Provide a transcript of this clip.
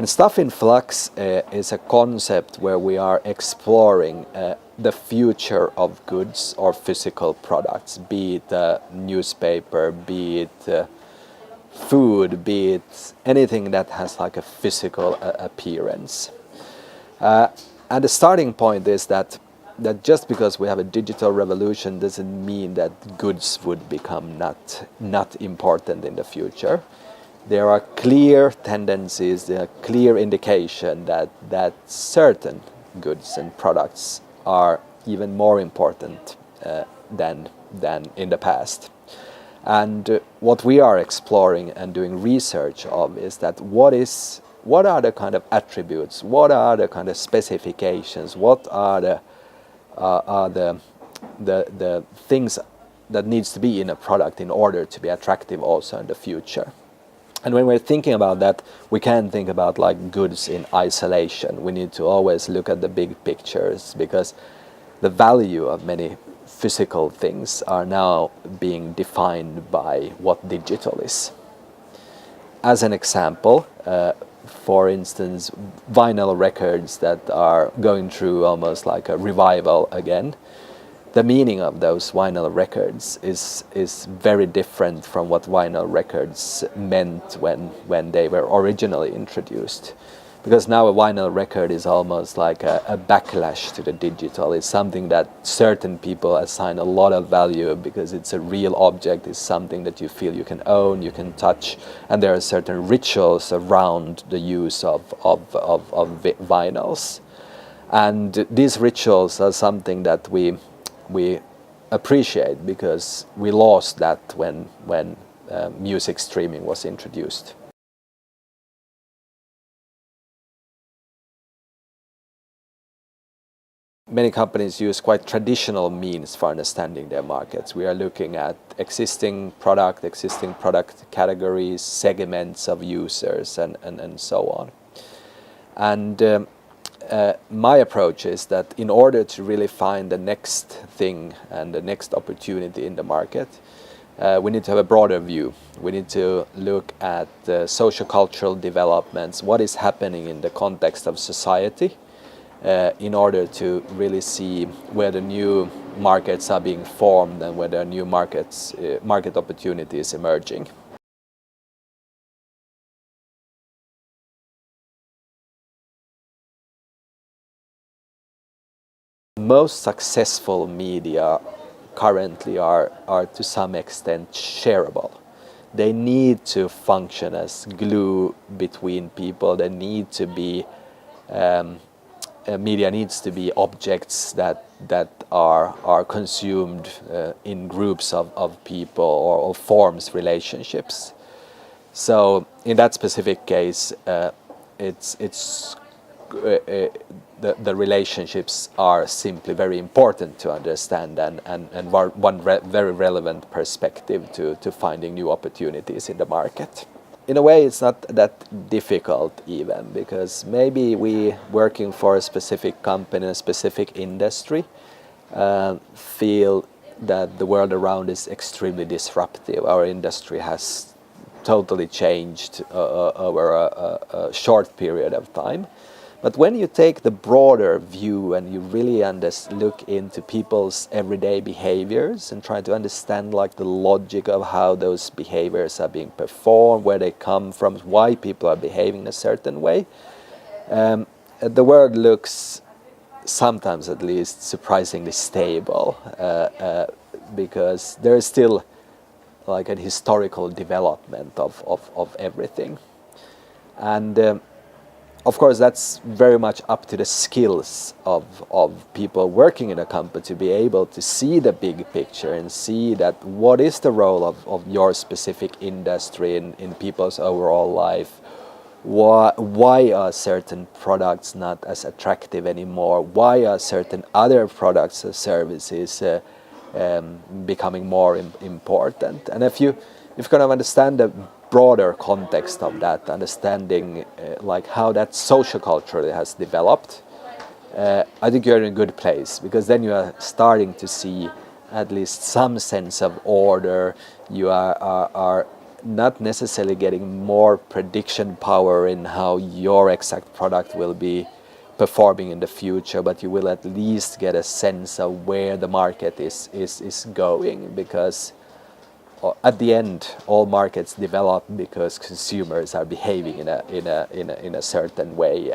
And Stuff in Flux is a concept where we are exploring the future of goods or physical products, be it a newspaper, be it food, be it anything that has like a physical appearance. And the starting point is that just because we have a digital revolution doesn't mean that goods would become not important in the future. There are clear tendencies, there are clear indication that certain goods and products are even more important than in the past. And what we are exploring and doing research of is that what are the kind of attributes, what are the kind of specifications, what are the things that needs to be in a product in order to be attractive also in the future. And when we're thinking about that, we can't think about like goods in isolation. We need to always look at the big pictures, because the value of many physical things are now being defined by what digital is. As an example, for instance, vinyl records that are going through almost like a revival again. The meaning of those vinyl records is very different from what vinyl records meant when they were originally introduced. Because now a vinyl record is almost like a backlash to the digital. It's something that certain people assign a lot of value because it's a real object, it's something that you feel you can own, you can touch, and there are certain rituals around the use of vinyls. And these rituals are something that we appreciate because we lost that when music streaming was introduced. Many companies use quite traditional means for understanding their markets. We are looking at existing product categories, segments of users, and so on. And my approach is that in order to really find the next thing and the next opportunity in the market, we need to have a broader view. We need to look at socio-cultural developments, what is happening in the context of society, in order to really see where the new markets are being formed and where there are new market opportunities emerging. Most successful media currently are to some extent shareable. They need to function as glue between people. They need to be media needs to be objects that are consumed in groups of people or forms relationships. So in that specific case, the relationships are simply very important to understand and one very relevant perspective to finding new opportunities in the market. In a way, it's not that difficult even, because maybe we working for a specific company, a specific industry, feel that the world around is extremely disruptive. Our industry has totally changed over a short period of time. But when you take the broader view and you really look into people's everyday behaviors and try to understand like the logic of how those behaviors are being performed, where they come from, why people are behaving in a certain way, the world looks, sometimes at least, surprisingly stable, because there is still like a historical development of everything. And of course, that's very much up to the skills of people working in a company to be able to see the big picture and see that what is the role of your specific industry in people's overall life. Why are certain products not as attractive anymore? Why are certain other products or services becoming more important? And if you kind of understand the broader context of that, understanding like how that social culture has developed, I think you're in a good place, because then you are starting to see at least some sense of order. You are not necessarily getting more prediction power in how your exact product will be performing in the future, but you will at least get a sense of where the market is going, because at the end all markets develop because consumers are behaving in a certain way.